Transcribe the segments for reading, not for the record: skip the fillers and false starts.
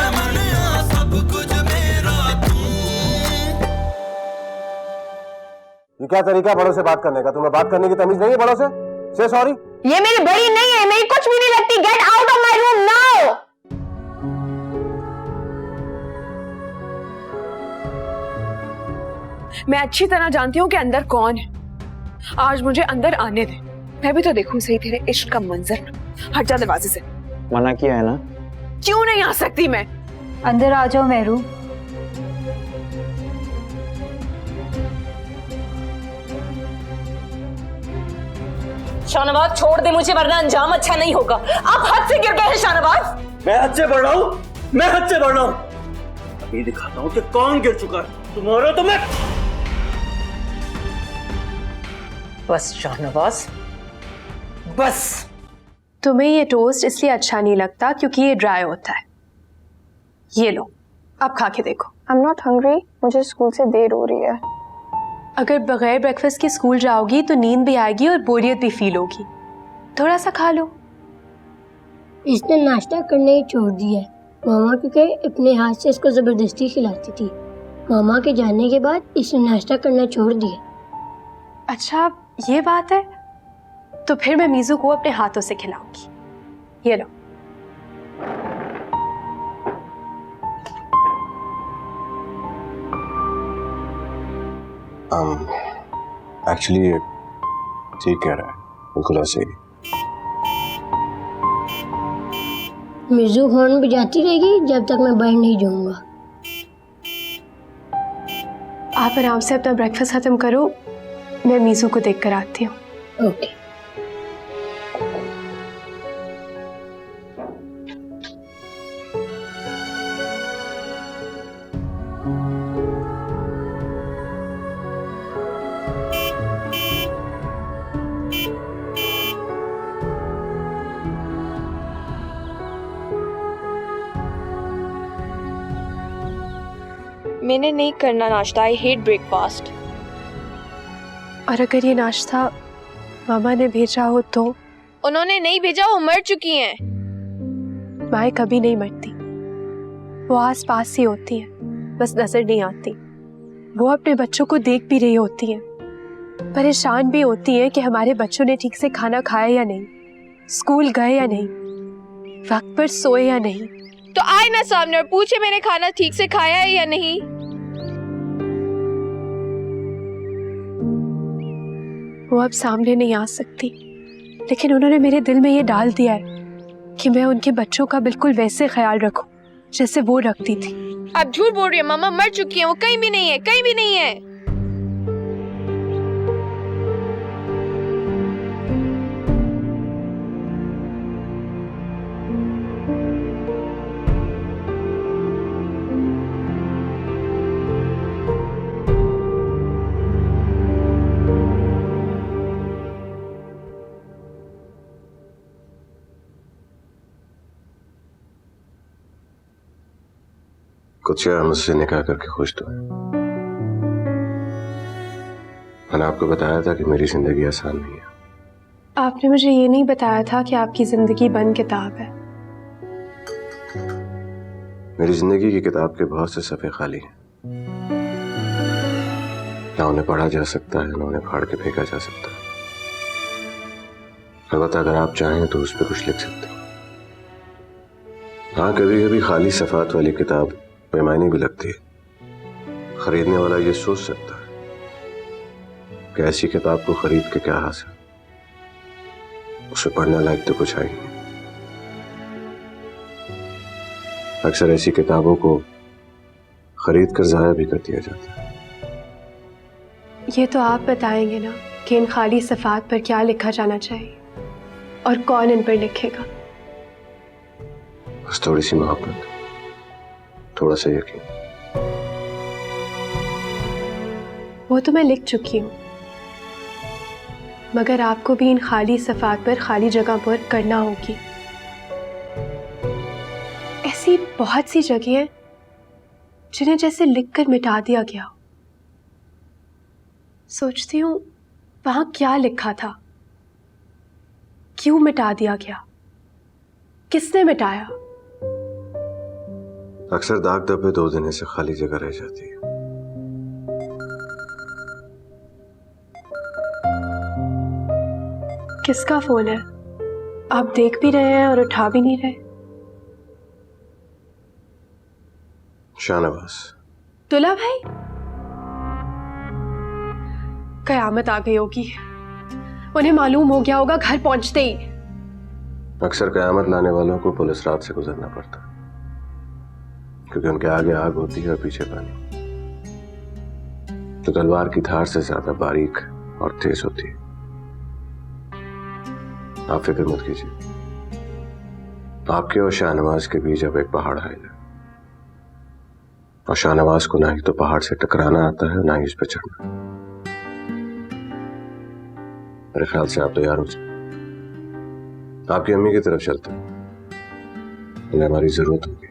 मैं मनिया सब कुछ मेरा तू। ये क्या तरीका बड़ों से बात करने का? तुम्हें बात करने की तमीज नहीं है बड़ों से? से सॉरी। ये मेरी बड़ी नहीं है, मेरी कुछ भी नहीं लगती। Get out of my room now. मैं अच्छी तरह जानती हूँ कि अंदर कौन है। आज मुझे अंदर आने दे, मैं भी तो देखूं सही तेरे इश्क का मंजर। हट जा दरवाजे से। मना किया है ना? क्यों नहीं आ सकती मैं? अंदर आ जाओ मेहरू। शाहनवाज छोड़ दे मुझे, वरना अंजाम अच्छा नहीं होगा। आप हद से गिर गए हैं शाहनवाज। मैं हद से बढ़ रहा हूँ, मैं हद से बढ़ रहा हूँ। अभी दिखाता हूँ कि कौन गिर चुका है। तुम्हारा तो मैं। बस शाहनवाज बस। तुम्हें ये टोस्ट इसलिए अच्छा नहीं लगता क्योंकि ये ड्राई होता है। ये लो, अब खा के देखो। आई एम नॉट हंग्री, मुझे स्कूल से देर हो रही है। अगर बगैर ब्रेकफास्ट के स्कूल जाओगी तो नींद भी आएगी और बोरियत भी फील होगी। थोड़ा सा खा लो। इसने नाश्ता करने ही छोड़ दिया है। मामा क्योंकि अपने हाथ से इसको जबरदस्ती खिलाती थी। मामा के जाने के बाद इसने नाश्ता करना छोड़ दिया। अच्छा ये बात है, तो फिर मैं मीजू को अपने हाथों से खिलाऊंगी। ये लो। एक्चुअली ठीक कह रहा है, बिल्कुल ऐसे ही। मिर्जू हॉर्न बजाती रहेगी जब तक मैं बाहर नहीं जाऊंगा। आप आराम से अपना ब्रेकफास्ट खत्म करो, मैं मीजू को देख कर आती हूँ। ओके। मैंने नहीं करना नाश्ता, आई हेट ब्रेकफास्ट। और अगर ये नाश्ता मामा ने भेजा हो तो? उन्होंने नहीं भेजा, वो मर चुकी हैं। माएँ कभी नहीं मरती, वो आस पास ही होती हैं, बस नजर नहीं आती। वो अपने बच्चों को देख भी रही होती हैं, परेशान भी होती हैं कि हमारे बच्चों ने ठीक से खाना खाया या नहीं, स्कूल गए या नहीं, वक्त पर सोए या नहीं। तो आए ना सामने और पूछे मैंने खाना ठीक से खाया है या नहीं। वो अब सामने नहीं आ सकती, लेकिन उन्होंने मेरे दिल में ये डाल दिया है कि मैं उनके बच्चों का बिल्कुल वैसे ख्याल रखूं जैसे वो रखती थी। आप झूठ बोल रही है, मामा मर चुकी है, वो कहीं भी नहीं है, कहीं भी नहीं है। कुछ मुझसे निकाह करके खुश तो है। मैंने आपको बताया था कि मेरी जिंदगी आसान नहीं है। आपने मुझे ये नहीं बताया था कि आपकी जिंदगी बंद किताब है। मेरी जिंदगी की किताब के बहुत से सफ़े खाली हैं, ना उन्हें पढ़ा जा सकता है, ना उन्हें फाड़ के फेंका जा सकता है। अलबत्ता अगर आप चाहें तो उस पर कुछ लिख सकते हैं। हाँ, कभी कभी खाली सफ़ात वाली किताब बेमायने भी लगती है। खरीदने वाला ये सोच सकता है कि ऐसी किताब को खरीद के क्या हासिल, उसे पढ़ने लायक तो कुछ है ही नहीं। अक्सर ऐसी किताबों को खरीद कर जाया भी कर दिया जाता है। ये तो आप बताएंगे ना कि इन खाली सफ़ात पर क्या लिखा जाना चाहिए और कौन इन पर लिखेगा। बस थोड़ी सी मोहब्बत, थोड़ा सा यकीन। वो तो मैं लिख चुकी हूँ, मगर आपको भी इन खाली सफ़ात पर खाली जगह पर करना होगी। ऐसी बहुत सी जगह हैं जिन्हें जैसे लिखकर मिटा दिया गया हो। सोचती हूँ वहां क्या लिखा था, क्यों मिटा दिया गया, किसने मिटाया। अक्सर दाग धब्बे 2 दिन से खाली जगह रह जाती है। किसका फोन है? आप देख भी रहे हैं और उठा भी नहीं रहे। शाहनवाज। दुल्हा भाई, कयामत आ गई होगी। उन्हें मालूम हो गया होगा घर पहुंचते ही। अक्सर कयामत लाने वालों को पुलिस रात से गुजरना पड़ता है, क्योंकि उनके आगे आग होती है और पीछे पानी, तो तलवार की धार से ज्यादा बारीक और तेज होती है। आप फिक्र मत कीजिए, आपके और शाहनवाज के बीच अब एक पहाड़ है, और शाहनवाज को ना ही तो पहाड़ से टकराना आता है, ना ही इस पर चढ़ना। मेरे ख्याल से आप तैयार हो जाए, आपकी अम्मी की तरफ चलते हैं, उन्हें हमारी जरूरत होगी।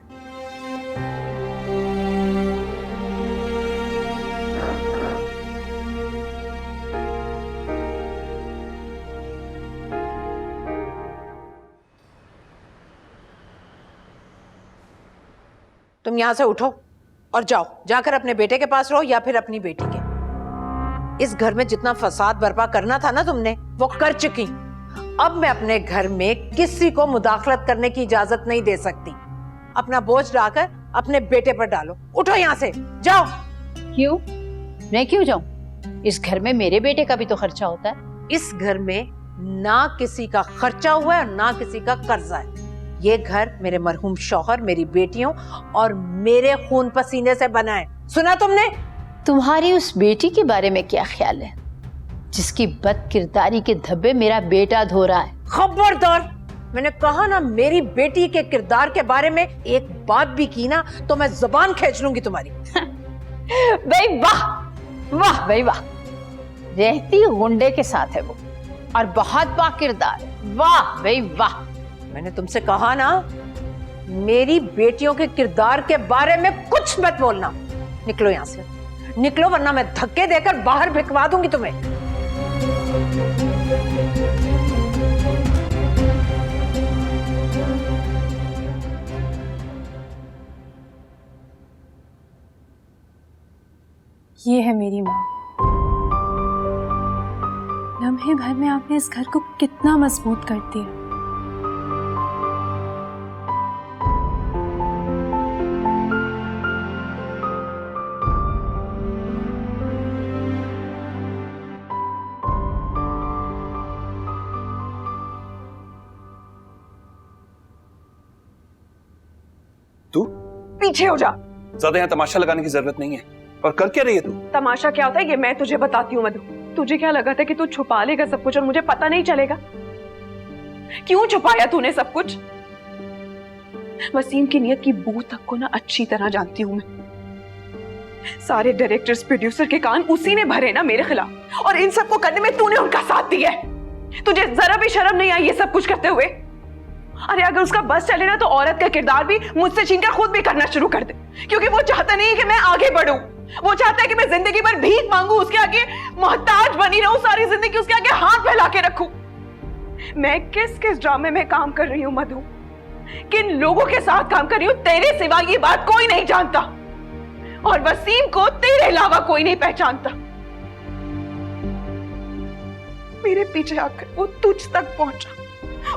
तुम यहाँ से उठो और जाओ, जाकर अपने बेटे के पास रहो या फिर अपनी बेटी के। इस घर में जितना फसाद बर्पा करना था ना तुमने, वो कर चुकी। अब मैं अपने घर में किसी को मुदाखलत करने की इजाजत नहीं दे सकती। अपना बोझ डालकर अपने बेटे पर डालो। उठो यहाँ से, जाओ। क्यों? मैं क्यों जाऊं? इस घर में मेरे बेटे का भी तो खर्चा होता है। इस घर में ना किसी का खर्चा हुआ है और ना किसी का कर्जा है। ये घर मेरे मरहूम शौहर, मेरी बेटियों और मेरे खून पसीने से बना है। सुना तुमने? तुम्हारी उस बेटी के बारे में क्या ख्याल है जिसकी बदकिरदारी के धब्बे मेरा बेटा धो रहा है? खबरदार, मैंने कहा ना, मेरी बेटी के किरदार के बारे में एक बात भी की ना तो मैं जुबान खींच लूंगी तुम्हारी। भाई वाह, वाह भाई वाह, रहती गुंडे के साथ है वो और बहुत बाकिरदार है। वाह भाई वाह। मैंने तुमसे कहा ना, मेरी बेटियों के किरदार के बारे में कुछ मत बोलना। निकलो यहाँ से, निकलो, वरना मैं धक्के देकर बाहर भिजवा दूंगी तुम्हें। ये है मेरी माँ। लम्हे भर में आपने इस घर को कितना मजबूत कर दिया। तू पीछे हो जा। ज्यादा यहाँ तमाशा लगाने की जरूरत नहीं है। और कर क्या रही है तू? तमाशा क्या होता है ये मैं तुझे बताती हूँ मधु। तुझे क्या लगा था कि तू छुपा लेगा सब कुछ और मुझे पता नहीं चलेगा? क्यों छुपाया तूने सब कुछ? वसीम की नियत की बू तक को ना अच्छी तरह जानती हूँ मैं। सारे डायरेक्टर्स, प्रोड्यूसर के कान उसी ने भरे ना मेरे खिलाफ, और इन सबको करने में तूने उनका साथ दिया है। तुझे जरा भी शर्म नहीं आई ये सब कुछ करते हुए? अरे अगर उसका बस चले ना तो औरत का किरदार भी मुझसे छीनकर खुद भी करना शुरू कर दे, क्योंकि वो चाहता नहीं है कि मैं आगे बढ़ूं। वो चाहता है कि मैं जिंदगी भर भीख मांगू, उसके आगे मोहताज बनी रहूं, सारी जिंदगी उसके आगे हाथ फैला के रखूं। मैं किस किस ड्रामे में काम कर रही हूं मधु, किन लोगों के साथ काम कर रही हूं, तेरे सिवा ये बात कोई नहीं जानता, और वसीम को तेरे अलावा कोई नहीं पहचानता। मेरे पीछे आकर वो तुझ तक पहुंचा,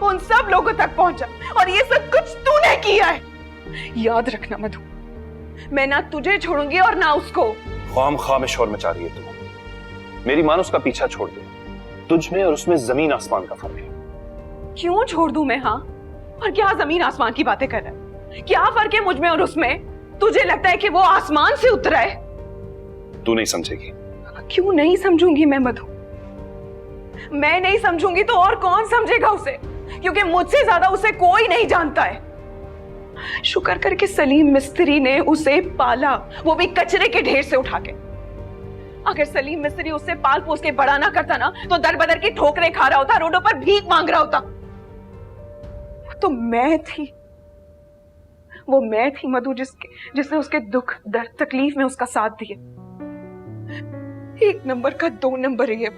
उन सब लोगों तक पहुंचा, और ये सब कुछ तूने किया है। याद रखना मधु, मैं ना तुझे छोड़ूंगी और ना उसको। ख्वाम में शोर मचा रही है तू। मेरी मान उसका पीछा छोड़ दे। तुझ में और उसमें जमीन आसमान का फर्क है। क्यों छोड़ दूं मैं? हाँ, और क्या जमीन आसमान की बातें कर रहा है? क्या फर्क है मुझ में और उसमें? तुझे लगता है कि वो आसमान से उतरा है? तू नहीं समझेगी। क्यों नहीं समझूंगी मैं मधु? मैं नहीं समझूंगी तो और कौन समझेगा उसे? क्योंकि मुझसे ज्यादा उसे कोई नहीं जानता है। शुक्र करके सलीम मिस्त्री ने उसे पाला, वो भी कचरे के ढेर से उठा के। अगर सलीम मिस्त्री उससे पाल पोस के बड़ा ना करता ना तो दर बदर की ठोकरें खा रहा होता, रोडों पर भीख मांग रहा होता। तो मैं थी, वो मैं थी मधु जिसने उसके दुख दर्द तकलीफ में उसका साथ दिया। 1 नंबर का 2 नंबर है,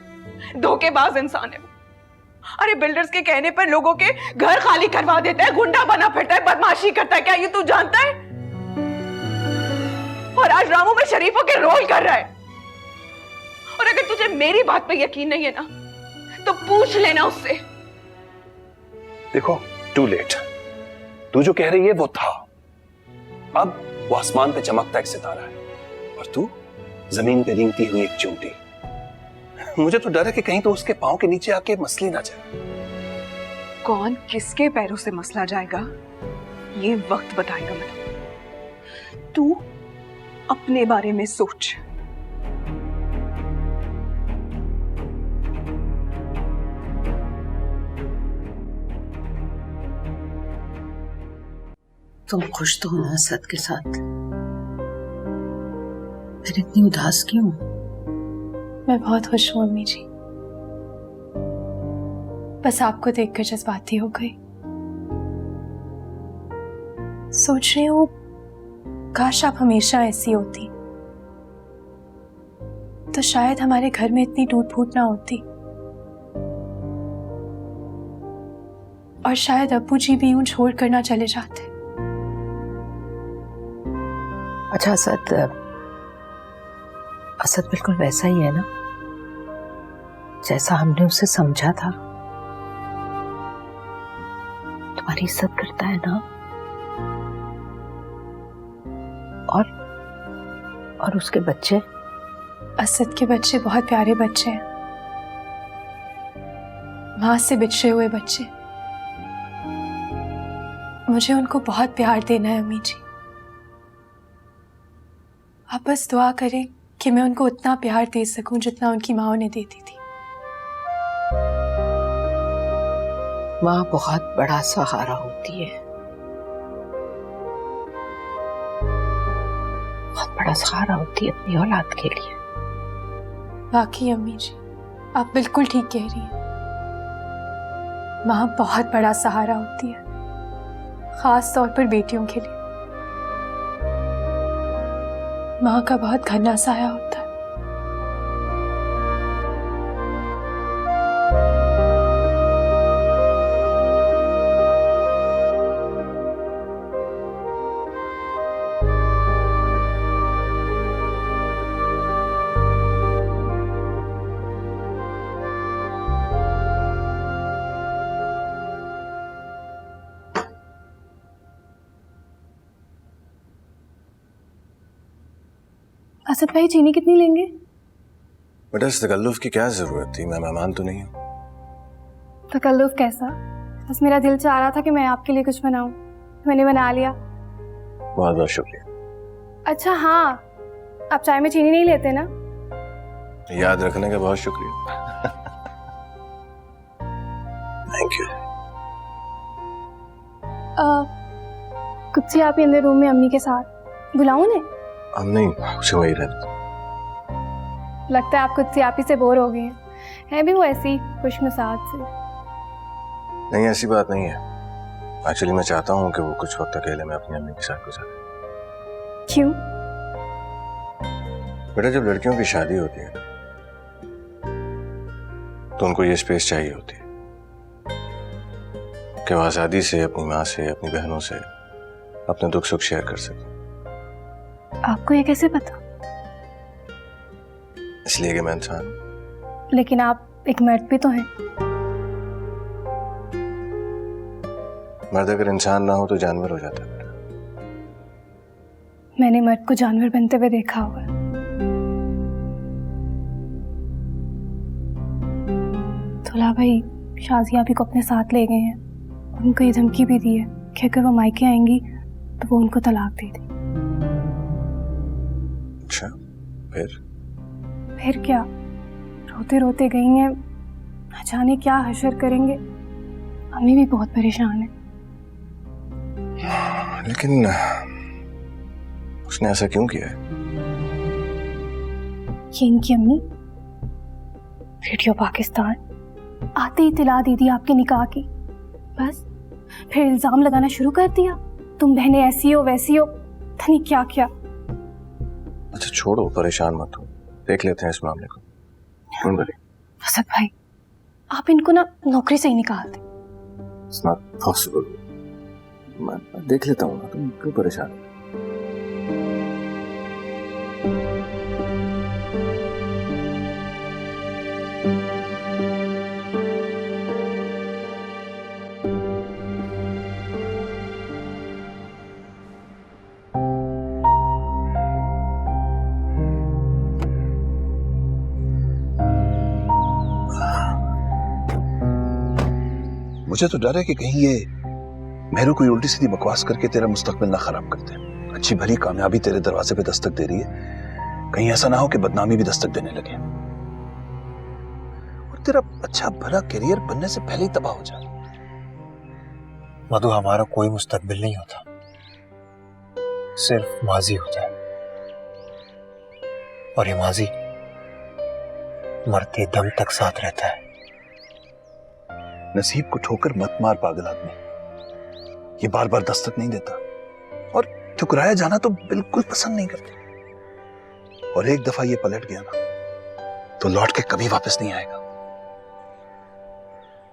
धोखेबाज इंसान है। अरे बिल्डर्स के कहने पर लोगों के घर खाली करवा देता है, गुंडा बना फिरता है, बदमाशी करता है। क्या ये तू जानता है? और आज रामू में शरीफों के रोल कर रहा है। और अगर तुझे मेरी बात पे यकीन नहीं है ना तो पूछ लेना उससे। देखो, टू लेट। तू जो कह रही है वो था, अब वो आसमान पे चमकता एक सितारा है और तू जमीन पे रेंगती हुई एक चींटी। मुझे तो डर है कि कहीं तो उसके पांव के नीचे आके मसली ना जाए। कौन किसके पैरों से मसला जाएगा ये वक्त बताएगा। मतलब तू अपने बारे में सोच। तुम खुश तो हो ना असद के साथ? फिर इतनी उदास क्यों? मैं बहुत खुश हूँ अम्मी जी, बस आपको देखकर जज्बाती हो गई। सोच रही हूँ काश आप हमेशा ऐसी होती तो शायद हमारे घर में इतनी टूट फूट ना होती और शायद अब्बू जी भी यूं छोड़ कर ना चले जाते। अच्छा असद, असद बिल्कुल वैसा ही है ना जैसा हमने उसे समझा था? तुम्हारी इज्जत करता है ना? और उसके बच्चे? असद के बच्चे बहुत प्यारे बच्चे हैं, मां से बिछड़े हुए बच्चे। मुझे उनको बहुत प्यार देना है अम्मी जी। आप बस दुआ करें कि मैं उनको उतना प्यार दे सकूं जितना उनकी माँ ने देती थी। माँ बहुत बड़ा सहारा होती है, बहुत बड़ा सहारा होती है अपनी औलाद के लिए। वाकई अम्मी जी, आप बिल्कुल ठीक कह रही हैं। माँ बहुत बड़ा सहारा होती है, खास तौर पर बेटियों के लिए। माँ का बहुत घना साया होता है। असद भाई चीनी कितनी लेंगे? बेटा इस तकल्लुफ की क्या जरूरत थी, मैं मेहमान तो नहीं हूँ। तकल्लुफ कैसा? बस मेरा दिल चाह रहा था कि मैं आपके लिए कुछ बनाऊं, मैंने बना लिया। बहुत बहुत शुक्रिया। अच्छा हाँ, आप चाय में चीनी नहीं लेते ना? याद रखने का बहुत शुक्रिया। Thank you. कुछ सी आप अंदर रूम में अम्मी के साथ बुलाऊं ने? हम नहीं, उसे वही रहने। लगता है आप कुछ सी आप ही से बोर हो गए हैं। है भी वो ऐसी खुशमिजाज से। नहीं ऐसी बात नहीं है, एक्चुअली मैं चाहता हूँ कि वो कुछ वक्त अकेले में अपनी अम्मी के साथ गुजारे। क्यों? बेटा जब लड़कियों की शादी होती है तो उनको ये स्पेस चाहिए होती है कि वो आजादी से अपनी माँ से, अपनी बहनों से अपने दुख सुख शेयर कर सके। आपको ये कैसे पता? इसलिए कि मैं इंसान हूं। लेकिन आप एक मर्द भी तो हैं। मर्द अगर इंसान ना हो तो जानवर हो जाता है। मैंने मर्द को जानवर बनते हुए देखा हुआ है। दुल्हा भाई शाजिया भी को अपने साथ ले गए हैं। उनको ये धमकी भी दी है कि अगर वो मायके आएंगी तो वो उनको तलाक दे दें। अच्छा फिर क्या? रोते रोते गई हैं, न जाने क्या हशर करेंगे। अम्मी भी बहुत परेशान है। लेकिन उसने ऐसा क्यों किया है? ये इनकी अम्मी रेडियो पाकिस्तान आते ही तिला दी थी आपके निकाह की। बस फिर इल्जाम लगाना शुरू कर दिया, तुम बहनें ऐसी हो वैसी हो, पता नहीं क्या क्या। अच्छा छोड़ो, परेशान मत हो, देख लेते हैं इस मामले को। असद भाई आप इनको ना नौकरी से ही निकाल दें। It's not possible। मैं देख लेता हूँ ना, तुम क्यों परेशान हो? मुझे तो डर है कि कहीं ये मेहरू कोई उल्टी सीधी बकवास करके तेरा मुस्तकबिल ना खराब कर दे। अच्छी भली कामयाबी तेरे दरवाजे पे दस्तक दे रही है, कहीं ऐसा ना हो कि बदनामी भी दस्तक देने लगे और तेरा अच्छा भला करियर बनने से पहले ही तबाह हो जाए। मधु, हमारा कोई मुस्तकबिल नहीं होता, सिर्फ माजी होता है, और ये माजी मरते दम तक साथ रहता है। नसीब को ठोकर मत मार पागल आदमी, ये बार बार दस्तक नहीं देता और ठुकराया जाना तो बिल्कुल पसंद नहीं करते। और एक दफा ये पलट गया ना तो लौट के कभी वापस नहीं आएगा।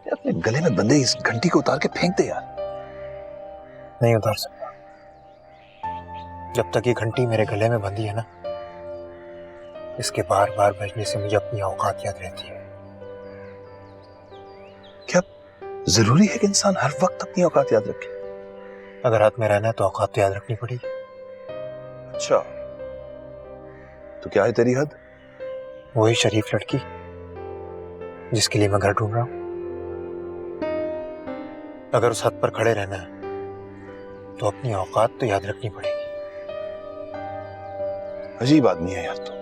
अपने गले में बंधे इस घंटी को उतार के फेंक दे यार। नहीं उतार सकता, जब तक ये घंटी मेरे गले में बंधी है ना, इसके बार बार बजने से मुझे अपनी औकात याद रहती है। क्या जरूरी है कि इंसान हर वक्त अपनी औकात याद रखे? अगर हाथ में रहना है तो औकात तो याद रखनी पड़ेगी। अच्छा, तो क्या है तेरी हद? वही शरीफ लड़की जिसके लिए मैं घर ढूंढ रहा हूं। अगर उस हद पर खड़े रहना है तो अपनी औकात तो याद रखनी पड़ेगी। अजीब आदमी है यार तू।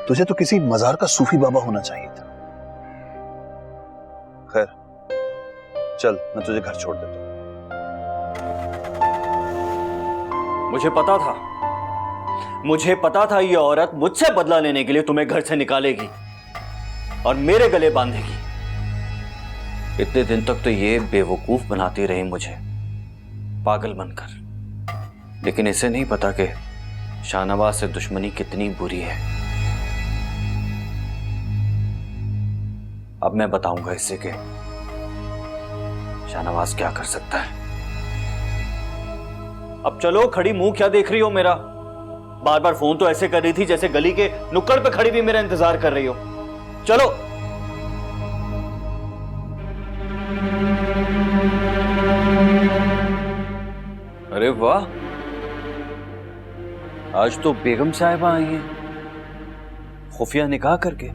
तुझे तो किसी मजार का सूफी बाबा होना चाहिए था। खैर चल, मैं तुझे घर छोड़ देता हूं। मुझे पता था ये औरत मुझसे बदला लेने के लिए तुम्हें घर से निकालेगी और मेरे गले बांधेगी। इतने दिन तक तो ये बेवकूफ बनाती रही मुझे, पागल बनकर, लेकिन इसे नहीं पता कि शाहनवाज से दुश्मनी कितनी बुरी है। अब मैं बताऊंगा इसे कि शाहनवाज क्या कर सकता है। अब चलो, खड़ी मुंह क्या देख रही हो मेरा? बार बार फोन तो ऐसे कर रही थी जैसे गली के नुक्कड़ पे खड़ी भी मेरा इंतजार कर रही हो। चलो। अरे वाह, आज तो बेगम साहिबा आई हैं, खुफिया निकाह करके।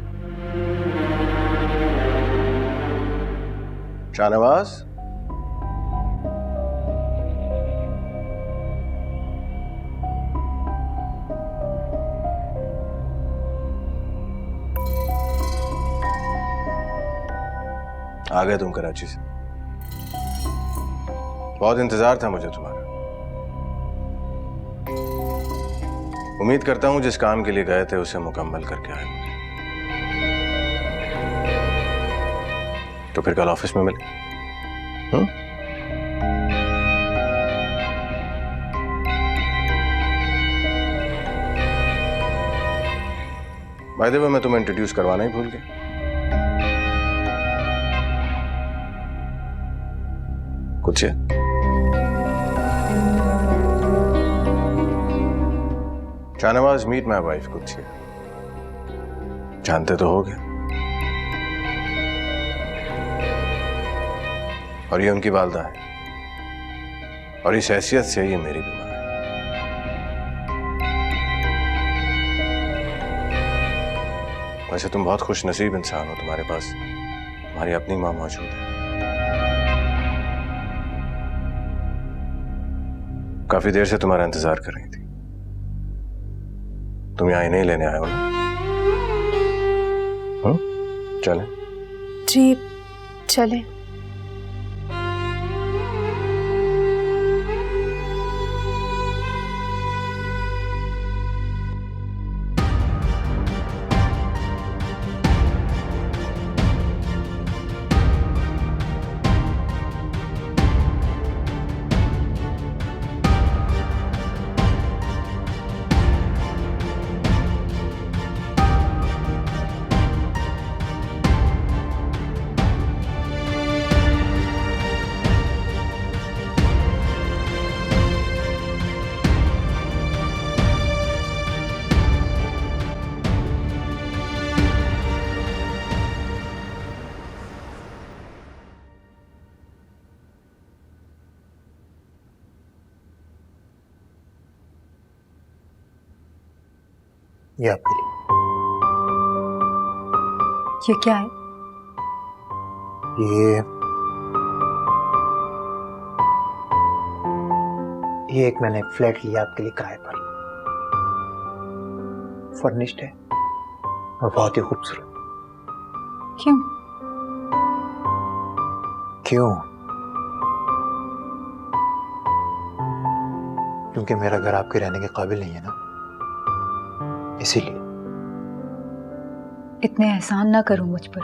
शाहनवाज, आ गए तुम कराची से? बहुत इंतजार था मुझे तुम्हारा। उम्मीद करता हूं जिस काम के लिए गए थे उसे मुकम्मल करके आए। तो फिर कल ऑफिस में मिले। बाय द वे, मैं तुम्हें इंट्रोड्यूस करवाना ही भूल गया। कुछ शाहनवाज, मीट माय वाइफ कुछ जानते तो होगे, और ये उनकी वालदा है, और इस हैसियत से ये मेरी भी मां है। वैसे तुम बहुत खुश नसीब इंसान हो, तुम्हारे पास तुम्हारी अपनी मां मौजूद है। काफी देर से तुम्हारा इंतजार कर रही थी। तुम यहाँ नहीं लेने आए हो ना? चलें? जी चलें। ये आपके लिए। ये क्या है? ये एक मैंने फ्लैट लिया आपके लिए किराए पर। फर्निश्ड है और बहुत ही खूबसूरत। क्यों? क्यों? क्योंकि मेरा घर आपके रहने के काबिल नहीं है ना, इसीलिए। इतने एहसान ना करो मुझ पर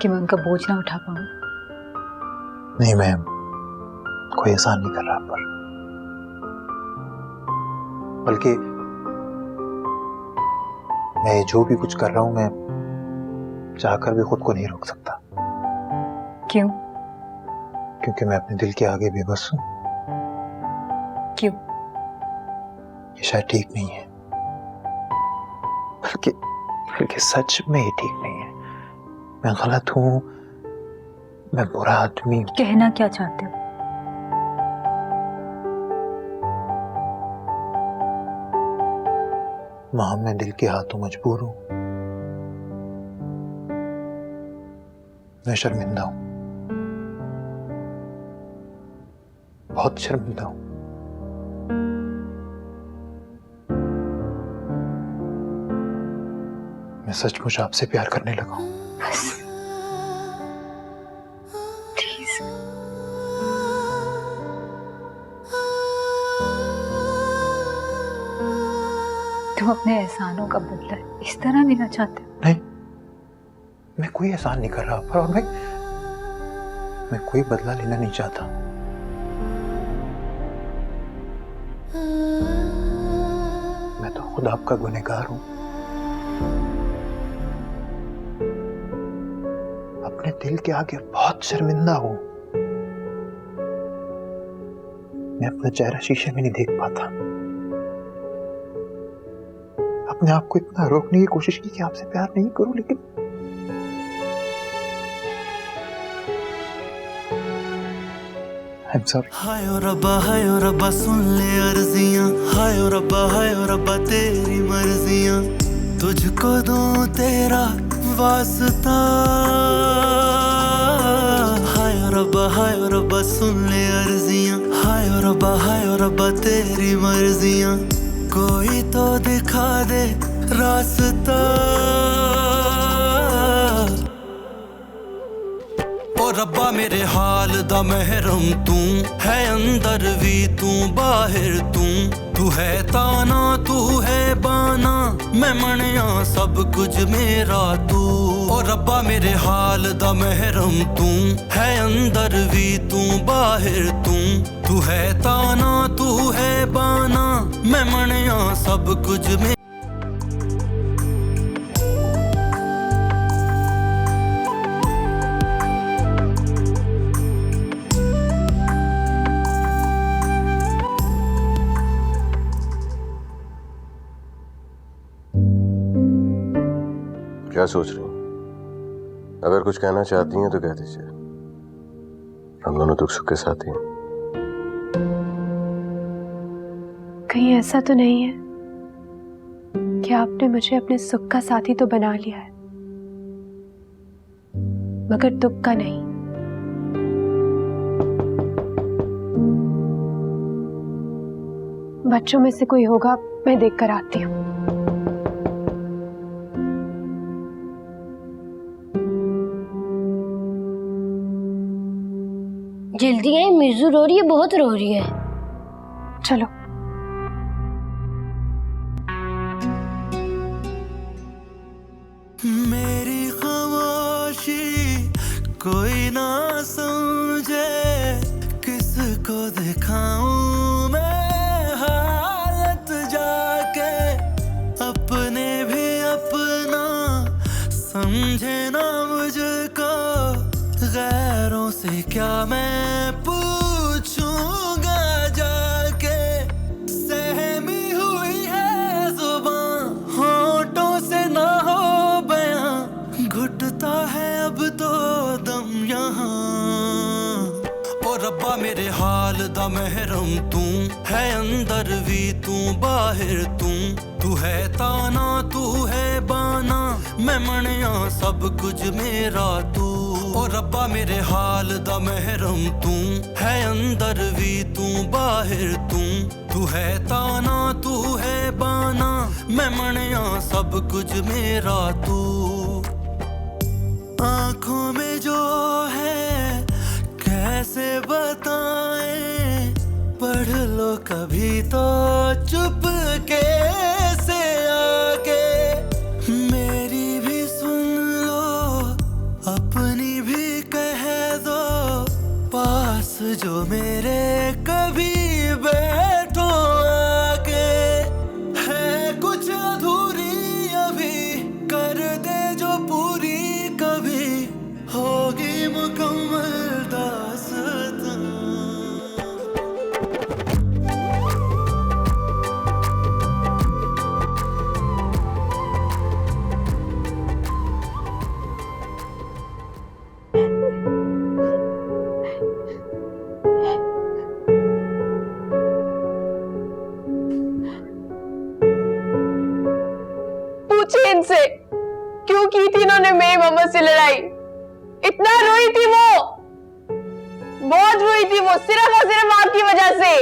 कि मैं उनका बोझ ना उठा पाऊं। नहीं मैम, कोई एहसान नहीं कर रहा आप पर, बल्कि मैं जो भी कुछ कर रहा हूं मैं चाहकर भी खुद को नहीं रोक सकता। क्यों? क्योंकि मैं अपने दिल के आगे बेबस हूं। क्यों? ये शायद ठीक नहीं है, बल्कि सच में ही ठीक नहीं है। मैं गलत हूं, मैं बुरा आदमी हूं। कहना क्या चाहते हो? मां, मैं दिल के हाथों मजबूर हूं। मैं शर्मिंदा हूं, बहुत शर्मिंदा हूं। मैं सचमुच आपसे प्यार करने लगा हूं। बस प्लीज। तुम अपने एहसानों का बदला इस तरह लेना चाहते हो? नहीं, मैं कोई एहसान नहीं कर रहा पर, और मैं कोई बदला लेना नहीं चाहता। मैं तो खुद आपका गुनहगार हूं। अपने दिल के आगे बहुत शर्मिंदा हूं। मैं अपना चेहरा शीशे में नहीं देख पाता। अपने आप को इतना रोकने की कोशिश की कि आपसे प्यार नहीं करूं, लेकिन हाय ओ रब्बा सुन ले अर्जियां, हाय ओ रब्बा तेरी मर्जियां, तुझको दूं तेरा वास्ता। हाय ओ रब्बा सुन ले अर्जियां, हाय ओ रब्बा तेरी मर्जियां, कोई तो दिखा दे रास्ता। ओ रब्बा मेरे हाल दा महरम तू है, अंदर भी तू बाहर तू है ताना तू है बाना, मैं मनिया सब कुछ मेरा तू। ओ रब्बा मेरे हाल दा महरम तू है, अंदर भी तू बाहर तू है ताना तू है बाना, मैं मनिया सब कुछ मेरा। क्या सोच रही हैं? अगर कुछ कहना चाहती हैं तो कह दीजिए, हम दोनों दुख सुख के साथी हैं। कहीं ऐसा तो नहीं है कि आपने मुझे अपने सुख का साथी तो बना लिया है, मगर दुख का नहीं? बच्चों में से कोई होगा, मैं देख कर आती हूँ। जल्दी आए, मिर्जू रो रही है, बहुत रो रही है। चलो। मेरी खामोशी कोई ना समझे, किसको दिखाऊं मैं हालत जाके, अपने भी अपना समझे ना मुझको, गैरों से क्या मैं पूछूंगा जाके। सहमी हुई है जुबान, होठों से ना हो बयां, घुटता है अब तो दम यहाँ। ओ रब्बा मेरे हाल दा महरम तू है, अंदर भी तू बाहर तू है ताना तू है बाना, मैं मनिया सब कुछ मेरा तू। ओ रब्बा मेरे हाल दा महरम तू है, अंदर भी तू बाहर तू है ताना तू है बाना, मैं मनिया सब कुछ मेरा तू। आंखों में जो है कैसे बताएं, पढ़ लो कभी तो चुप कैसे आके, मेरी भी सुन लो अपनी भी कह दो, पास जो मेरे कभी बैठो आके, है कुछ अधूरी अभी कर दे जो पूरी, कभी होगी मुकम्मल दास्तां। पूछिए इनसे क्यों की थी इन्होंने मेरी मम्मा से लड़ाई। इतना रोई थी वो, बहुत रोई थी वो, सिर्फ और सिर्फ आपकी वजह से।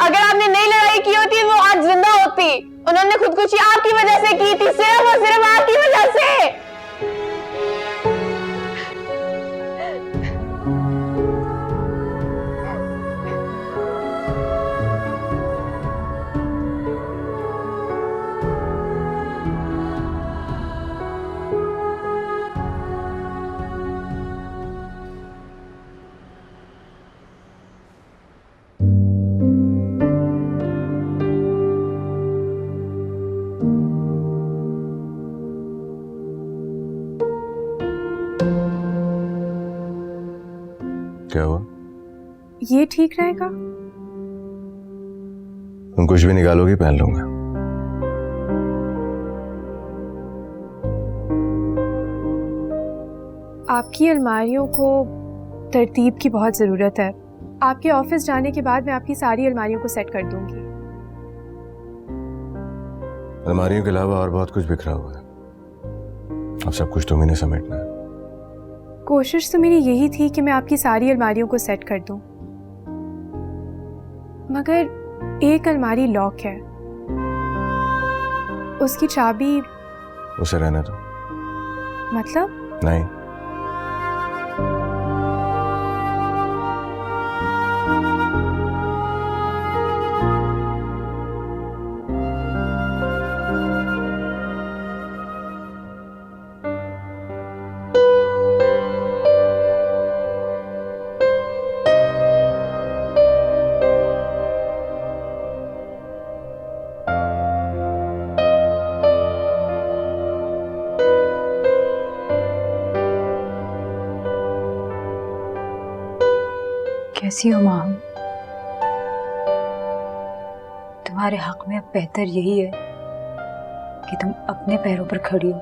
अगर आपने नहीं लड़ाई की होती वो आज जिंदा होती। उन्होंने खुदकुशी आपकी वजह से की थी, सिर्फ और सिर्फ आपकी वजह से। क्या हुआ? ये ठीक रहेगा? तुम कुछ भी निकालोगी पहन लूंगा। आपकी अलमारियों को तरतीब की बहुत ज़रूरत है। आपके ऑफिस जाने के बाद मैं आपकी सारी अलमारियों को सेट कर दूंगी। अलमारियों के अलावा और बहुत कुछ बिखरा हुआ है, अब सब कुछ तुम्ही ने समेटना है। कोशिश तो मेरी यही थी कि मैं आपकी सारी अलमारियों को सेट कर दूं, मगर एक अलमारी लॉक है, उसकी चाबी। उसे रहने दो। मतलब? नहीं, कैसी हो माँ? तुम्हारे हक में अब बेहतर यही है कि तुम अपने पैरों पर खड़ी हो।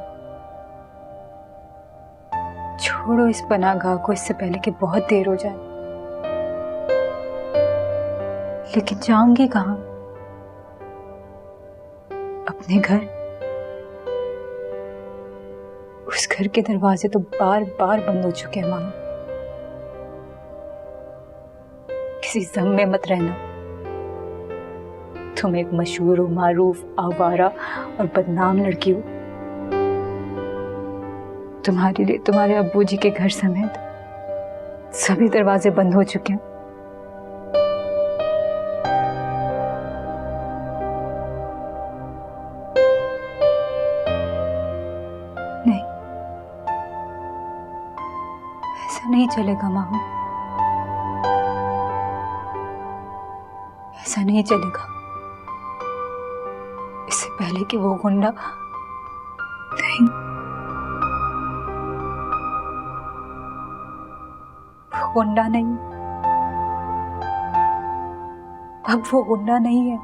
छोड़ो इस पनाहगाह को इससे पहले कि बहुत देर हो जाए। लेकिन जाऊंगी कहाँ? अपने घर। उस घर के दरवाजे तो बार बार बंद हो चुके हैं माँ। किसी ज़म में मत रहना। तुम एक मशहूर मारूफ, आवारा और बदनाम लड़की हो। तुम्हारे लिए तुम्हारे अब्बू जी के घर समेत सभी दरवाजे बंद हो चुके हैं। नहीं, ऐसा नहीं चलेगा माँ। ऐसा नहीं चलेगा। इससे पहले कि वो गुंडा नहीं, वो गुंडा नहीं, अब वो गुंडा नहीं है।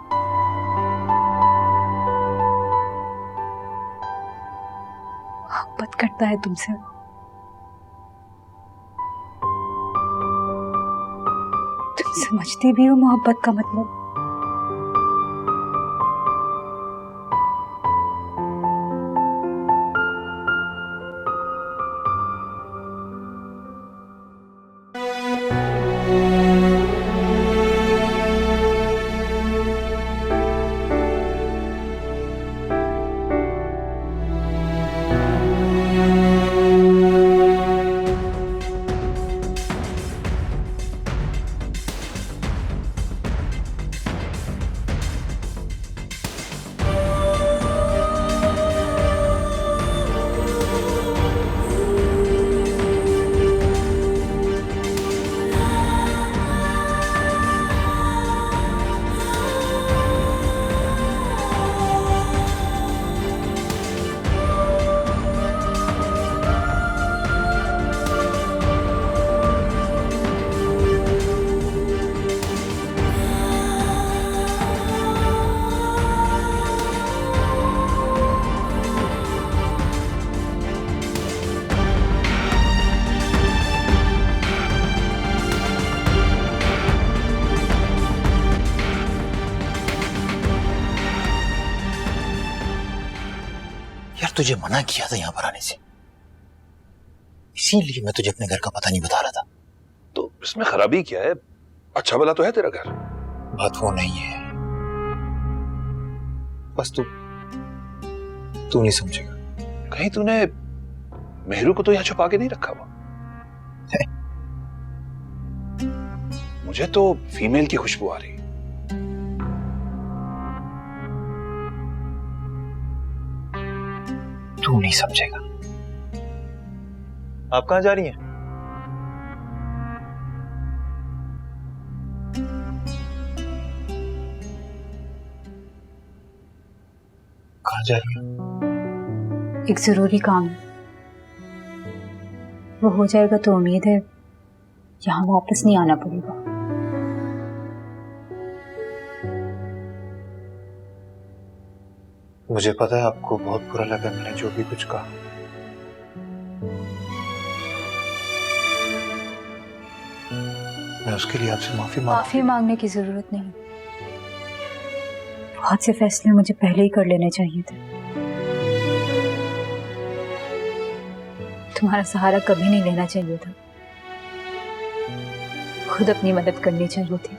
मोहब्बत करता है तुमसे। तुम समझती भी हो मोहब्बत का मतलब? तुझे मना किया था यहाँ पर आने से, इसीलिए मैं तुझे अपने घर का पता नहीं बता रहा था। तो इसमें खराबी क्या है? अच्छा भला तो है तेरा घर। बात वो नहीं है, बस तू नहीं समझेगा। कहीं तूने मेहरू को तो यहाँ छुपा के नहीं रखा हुआ? मुझे तो फीमेल की खुशबू आ रही। तू नहीं समझेगा। आप कहां जा रही हैं? कहां जा रही हैं? एक जरूरी काम है, वो हो जाएगा तो उम्मीद है यहाँ वापस नहीं आना पड़ेगा। मुझे पता है आपको बहुत बुरा लगा मैंने जो भी कुछ कहा। मैं उसके लिए आपसे माफी मांगने की जरूरत नहीं। बहुत से फैसले मुझे पहले ही कर लेने चाहिए थे। तुम्हारा सहारा कभी नहीं लेना चाहिए था, खुद अपनी मदद करनी चाहिए थी।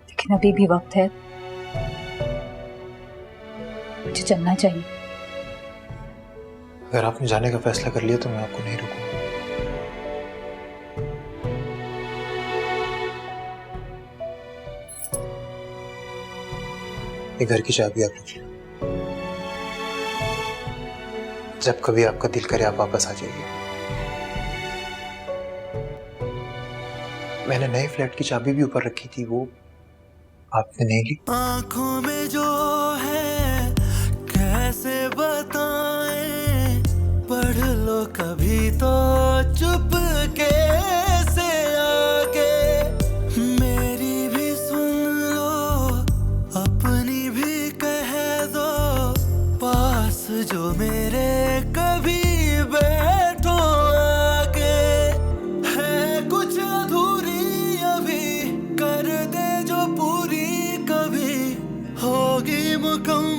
लेकिन अभी भी वक्त है, मुझे चलना चाहिए। अगर आपने जाने का फैसला कर लिया तो मैं आपको नहीं रोकूंगा। ये घर की चाबी आप रख लो, जब कभी आपका दिल करे आप वापस आ जाइए। मैंने नए फ्लैट की चाबी भी ऊपर रखी थी, वो आपने नहीं ली। आंखों में जो है कैसे बताएं, पढ़ लो कभी तो चुप कैसे आके, मेरी भी सुन लो अपनी भी कह दो, पास जो मेरे कभी बैठो आके, है कुछ अधूरी अभी कर दे जो पूरी, कभी होगी मुकम्मल